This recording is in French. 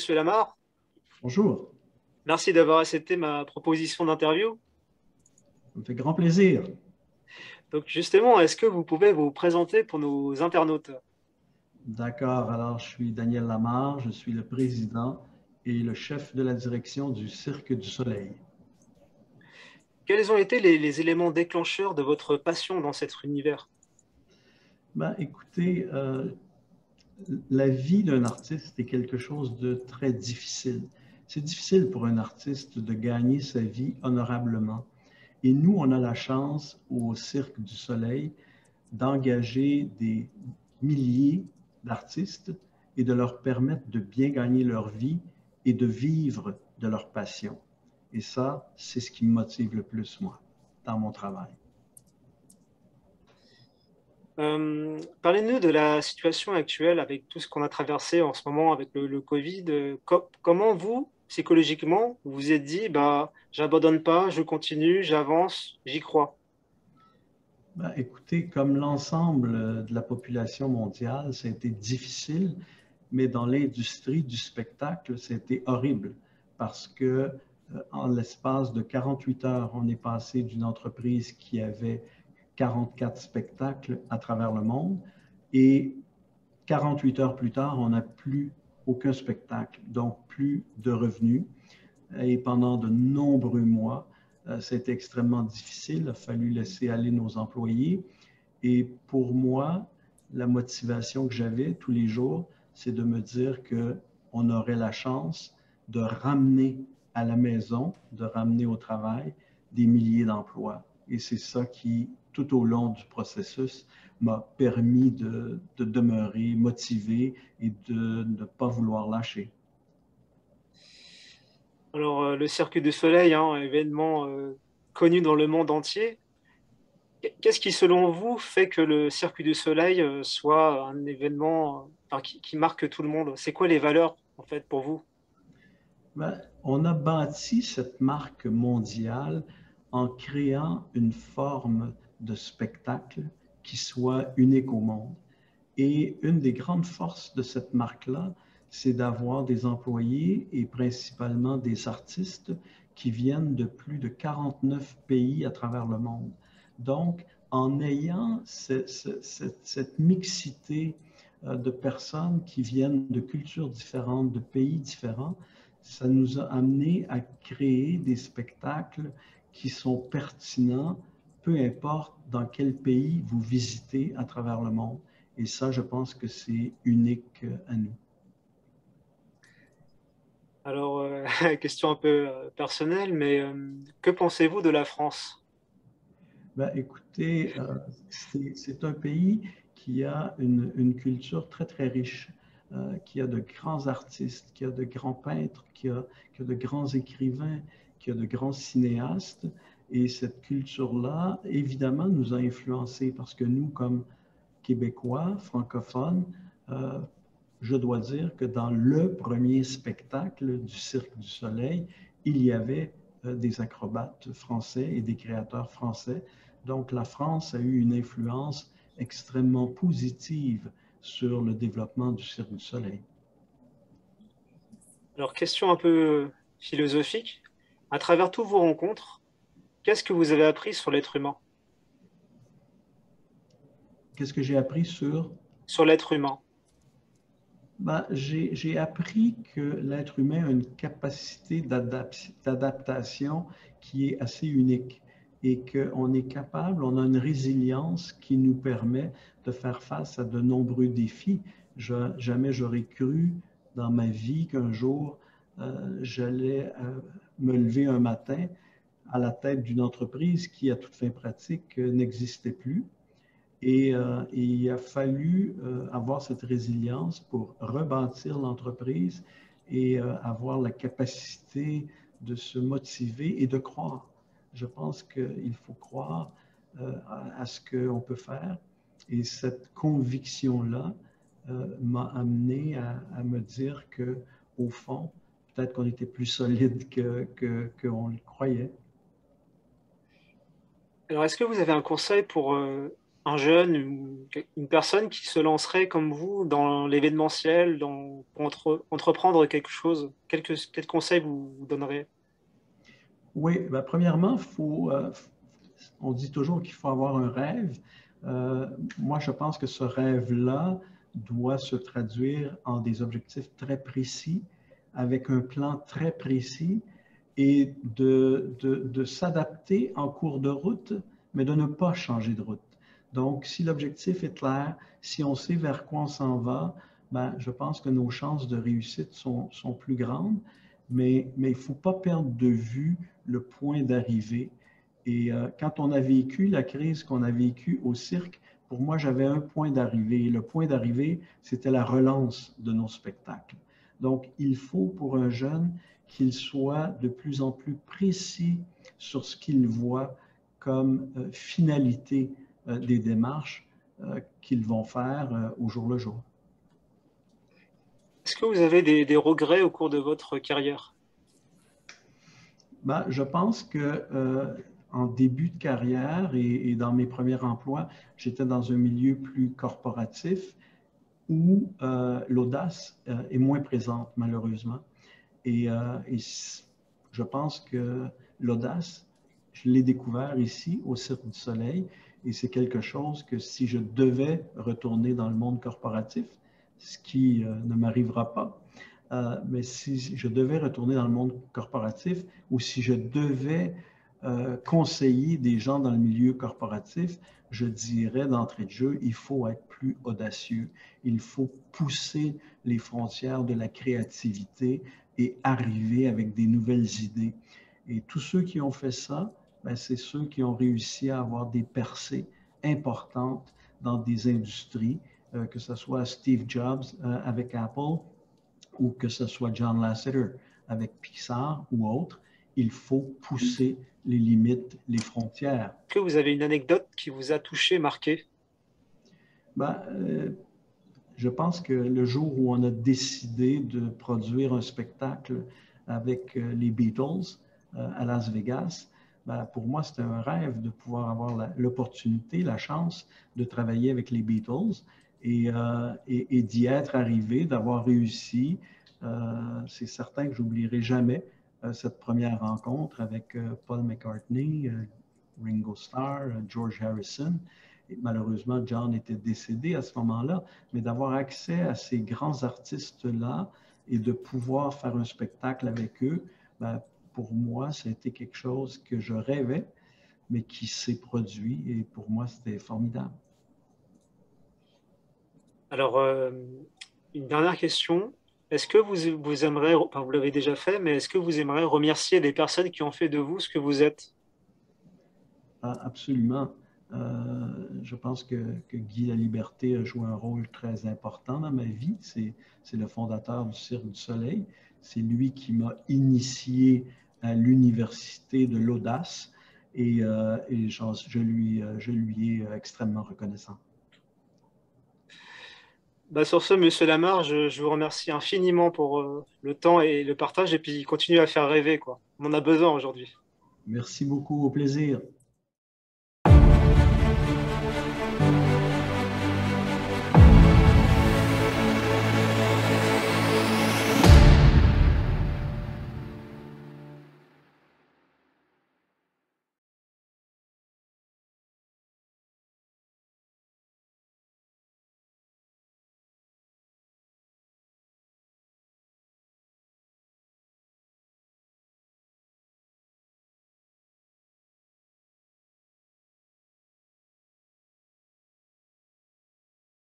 Monsieur Lamarre. Bonjour, Merci d'avoir accepté ma proposition d'interview. ça me fait grand plaisir. Donc justement, est-ce que vous pouvez vous présenter pour nos internautes? D'accord, alors je suis Daniel Lamarre, je suis le président et le chef de la direction du Cirque du Soleil. Quels ont été les éléments déclencheurs de votre passion dans cet univers? Écoutez, la vie d'un artiste est quelque chose de très difficile. C'est difficile pour un artiste de gagner sa vie honorablement. Et nous, on a la chance au Cirque du Soleil d'engager des milliers d'artistes et de leur permettre de bien gagner leur vie et de vivre de leur passion. Et ça, c'est ce qui me motive le plus, moi, dans mon travail. Parlez-nous de la situation actuelle avec tout ce qu'on a traversé en ce moment avec le Covid. Comment vous, psychologiquement, vous vous êtes dit, bah, j'abandonne pas, je continue, j'avance, j'y crois. Écoutez, comme l'ensemble de la population mondiale, ça a été difficile, mais dans l'industrie du spectacle, c'était horrible parce que en l'espace de 48 heures, on est passé d'une entreprise qui avait 44 spectacles à travers le monde et 48 heures plus tard, on n'a plus aucun spectacle, donc plus de revenus. Et pendant de nombreux mois, c'était extrêmement difficile. Il a fallu laisser aller nos employés. Et pour moi, la motivation que j'avais tous les jours, c'est de me dire qu'on aurait la chance de ramener à la maison, de ramener au travail des milliers d'emplois. Et c'est ça qui, tout au long du processus, m'a permis de demeurer motivé et de ne pas vouloir lâcher. Alors, le Cirque du Soleil, hein, événement connu dans le monde entier. Qu'est-ce qui, selon vous, fait que le Cirque du Soleil soit un événement enfin, qui marque tout le monde? C'est quoi les valeurs, en fait, pour vous? On a bâti cette marque mondiale en créant une forme de spectacle qui soit unique au monde. Et une des grandes forces de cette marque-là, c'est d'avoir des employés et principalement des artistes qui viennent de plus de 49 pays à travers le monde. Donc, en ayant cette mixité de personnes qui viennent de cultures différentes, de pays différents, ça nous a amené à créer des spectacles qui sont pertinents, peu importe dans quel pays vous visitez à travers le monde. Et ça, je pense que c'est unique à nous. Alors, question un peu personnelle, mais que pensez-vous de la France? Écoutez, c'est un pays qui a culture très, très riche, qui a de grands artistes, qui a de grands peintres, qui a de grands écrivains, qui a de grands cinéastes. Et cette culture-là, évidemment, nous a influencés parce que nous, comme Québécois, francophones, euh, je dois dire que dans le premier spectacle du Cirque du Soleil, il y avait des acrobates français et des créateurs français. Donc la France a eu une influence extrêmement positive sur le développement du Cirque du Soleil. Alors, question un peu philosophique. À travers toutes vos rencontres, qu'est-ce que vous avez appris sur l'être humain? Qu'est-ce que j'ai appris sur? Sur l'être humain. J'ai appris que l'être humain a une capacité d'adaptation qui est assez unique et qu'on est capable, on a une résilience qui nous permet de faire face à de nombreux défis. Jamais j'aurais cru dans ma vie qu'un jour j'allais me lever un matin à la tête d'une entreprise qui, à toute fin pratique, n'existait plus. Et il a fallu avoir cette résilience pour rebâtir l'entreprise et avoir la capacité de se motiver et de croire. Je pense qu'il faut croire à ce qu'on peut faire. Et cette conviction-là m'a amené à me dire que, au fond, peut-être qu'on était plus solide qu'on le croyait. Alors, est-ce que vous avez un conseil pour un jeune, une personne qui se lancerait comme vous dans l'événementiel, pour entreprendre quelque chose? Quel conseil vous donnerez? Oui, ben, premièrement, on dit toujours qu'il faut avoir un rêve. Moi, je pense que ce rêve-là doit se traduire en des objectifs très précis, avec un plan très précis, et de s'adapter en cours de route, mais de ne pas changer de route. Donc, si l'objectif est clair, si on sait vers quoi on s'en va, ben, je pense que nos chances de réussite sont plus grandes, mais il ne faut pas perdre de vue le point d'arrivée. Et quand on a vécu la crise qu'on a vécue au cirque, pour moi, j'avais un point d'arrivée. Le point d'arrivée, c'était la relance de nos spectacles. Donc, il faut pour un jeune qu'il soit de plus en plus précis sur ce qu'il voit comme finalité des démarches qu'ils vont faire au jour le jour. Est-ce que vous avez des regrets au cours de votre carrière? Ben, je pense que en début de carrière et dans mes premiers emplois, j'étais dans un milieu plus corporatif où l'audace est moins présente, malheureusement. Et je pense que l'audace, je l'ai découvert ici, au Cirque du Soleil, et c'est quelque chose que si je devais retourner dans le monde corporatif, ce qui ne m'arrivera pas, mais si je devais retourner dans le monde corporatif ou si je devais conseiller des gens dans le milieu corporatif, je dirais d'entrée de jeu, il faut être plus audacieux, il faut pousser les frontières de la créativité et arriver avec des nouvelles idées. Et tous ceux qui ont fait ça, ben, c'est ceux qui ont réussi à avoir des percées importantes dans des industries, que ce soit Steve Jobs avec Apple ou que ce soit John Lasseter avec Pixar ou autre. Il faut pousser les limites, les frontières. Est-ce que vous avez une anecdote qui vous a touché, marqué? Ben, je pense que le jour où on a décidé de produire un spectacle avec les Beatles à Las Vegas, ben, pour moi, c'était un rêve de pouvoir avoir l'opportunité, la chance de travailler avec les Beatles et d'y être arrivé, d'avoir réussi. C'est certain que j'oublierai jamais cette première rencontre avec Paul McCartney, Ringo Starr, George Harrison. Et malheureusement, John était décédé à ce moment-là, mais d'avoir accès à ces grands artistes-là et de pouvoir faire un spectacle avec eux, ben, pour moi, ça a été quelque chose que je rêvais, mais qui s'est produit et pour moi, c'était formidable. Alors, une dernière question. Est-ce que vous aimeriez, enfin, vous l'avez déjà fait, mais est-ce que vous aimeriez remercier des personnes qui ont fait de vous ce que vous êtes? Ah, absolument. Je pense que Guy Laliberté a joué un rôle très important dans ma vie. C'est le fondateur du Cirque du Soleil. C'est lui qui m'a initié à l'Université de l'Audace et je lui ai extrêmement reconnaissant. Bah, sur ce, Monsieur Lamarre, je vous remercie infiniment pour le temps et le partage, et puis continuez à faire rêver, quoi. On en a besoin aujourd'hui. Merci beaucoup, au plaisir.